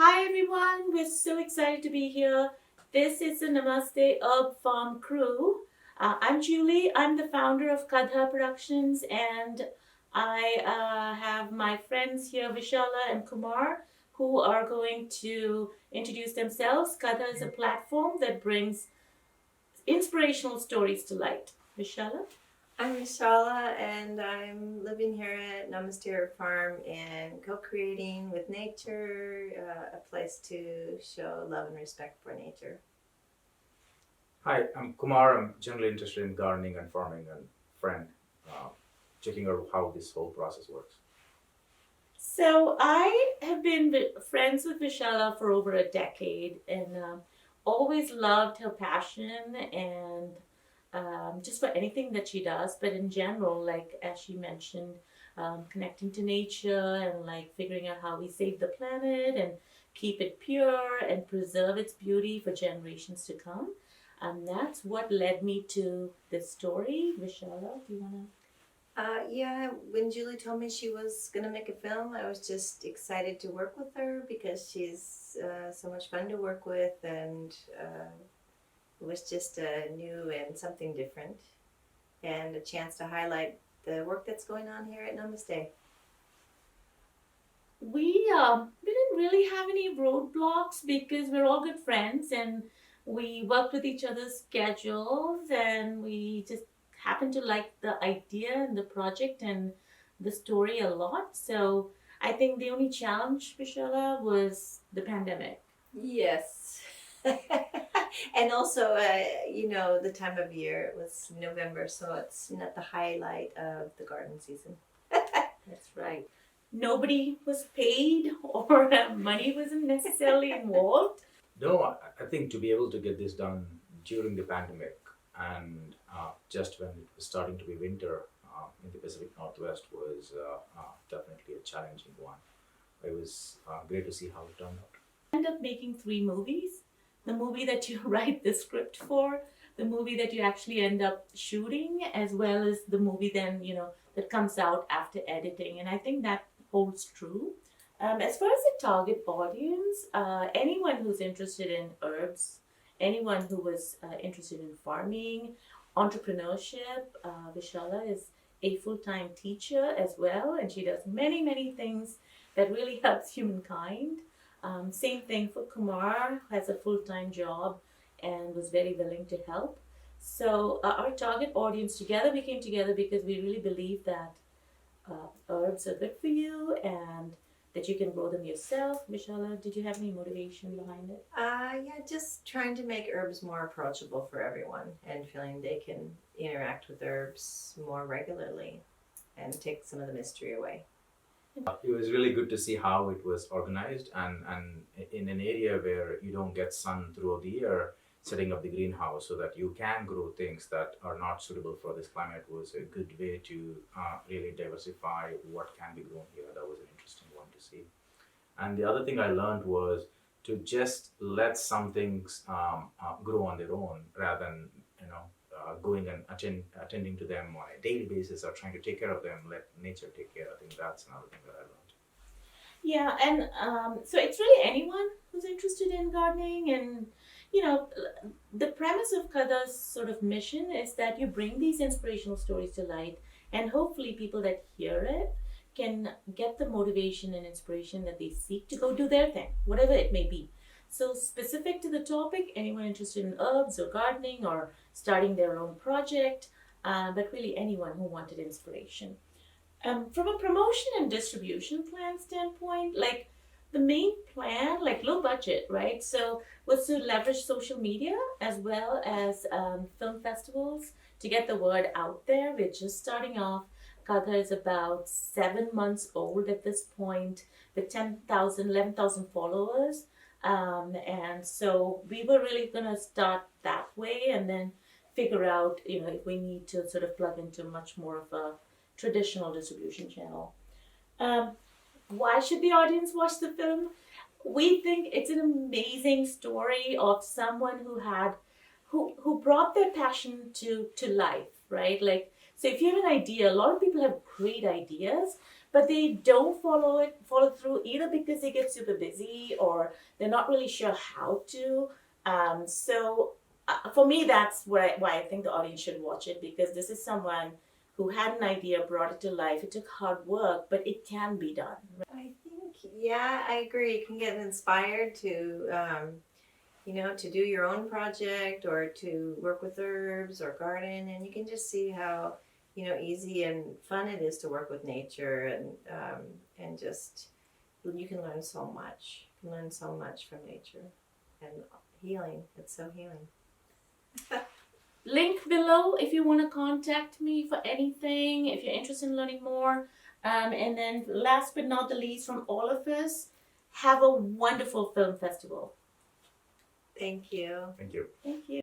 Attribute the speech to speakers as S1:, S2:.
S1: Hi everyone, we're so excited to be here. This is the Namaste Herb Farm crew. I'm Julie, I'm the founder of Kadha Productions, and I have my friends here, Vishala and Kumar, who are going to introduce themselves. Kadha is a platform that brings inspirational stories to light. Vishala?
S2: I'm Vishala, and I'm living here at Namaste Farm and co-creating with nature, a place to show love and respect for nature.
S3: Hi, I'm Kumar. I'm generally interested in gardening and farming and friend, checking out how this whole process works.
S1: So I have been friends with Vishala for over a decade, and always loved her passion and just for anything that she does. But in general, like as she mentioned, connecting to nature and like figuring out how we save the planet and keep it pure and preserve its beauty for generations to come. And that's what led me to this story. Vishala, do you want to?
S2: Yeah, when Julie told me she was going to make a film, I was just excited to work with her because she's so much fun to work with, and it was just new and something different, and a chance to highlight the work that's going on here at Namaste.
S1: We didn't really have any roadblocks because we're all good friends and we worked with each other's schedules and we just happened to like the idea and the project and the story a lot. So I think the only challenge, Vishala, was the pandemic.
S2: Yes. And also, the time of year, it was November, so it's not the highlight of the garden season.
S1: That's right. Nobody was paid or money wasn't necessarily involved.
S3: No, I think to be able to get this done during the pandemic and just when it was starting to be winter in the Pacific Northwest was definitely a challenging one. It was great to see how it turned out.
S1: End up making three movies. The movie that you write the script for, the movie that you actually end up shooting, as well as the movie then, that comes out after editing. And I think that holds true. As far as the target audience, anyone who's interested in herbs, anyone who was interested in farming, entrepreneurship, Vishala is a full-time teacher as well, and she does many, many things that really helps humankind. Same thing for Kumar, has a full-time job and was very willing to help. So our target audience together, we came together because we really believe that herbs are good for you and that you can grow them yourself. Vishala, did you have any motivation behind it?
S2: Yeah, just trying to make herbs more approachable for everyone and feeling they can interact with herbs more regularly and take some of the mystery away.
S3: It was really good to see how it was organized and in an area where you don't get sun throughout the year, setting up the greenhouse so that you can grow things that are not suitable for this climate was a good way to really diversify what can be grown here. That was an interesting one to see. And the other thing I learned was to just let some things grow on their own rather than going and attending to them on a daily basis or trying to take care of them. Let nature take care. I think that's another thing that I learned.
S1: Yeah, and so it's really anyone who's interested in gardening, and you know, the premise of Kadha's sort of mission is that you bring these inspirational stories to light, and hopefully, people that hear it can get the motivation and inspiration that they seek to go do their thing, whatever it may be. So, specific to the topic, anyone interested in herbs or gardening or starting their own project, but really anyone who wanted inspiration. From a promotion and distribution plan standpoint, like the main plan, like low budget, right? So was to leverage social media as well as film festivals to get the word out there. We're just starting off. Kadha is about 7 months old at this point with 10,000, 11,000 followers. And so we were really going to start that way and then figure out, if we need to sort of plug into much more of a traditional distribution channel. Um, why should the audience watch the film? We think it's an amazing story of someone who brought their passion to life, right? Like, so if you have an idea, a lot of people have great ideas, but they don't follow through either because they get super busy or they're not really sure how to. For me, that's why I think the audience should watch it, because this is someone who had an idea, brought it to life. It took hard work, but it can be done.
S2: I think, yeah, I agree. You can get inspired to, to do your own project or to work with herbs or garden, and you can just see how, easy and fun it is to work with nature, and just you can learn so much. You can learn so much from nature and healing. It's so healing.
S1: Link below if you want to contact me for anything, if you're interested in learning more. And then last but not the least, from all of us, have a wonderful film festival.
S2: Thank you.
S3: Thank you.
S1: Thank you.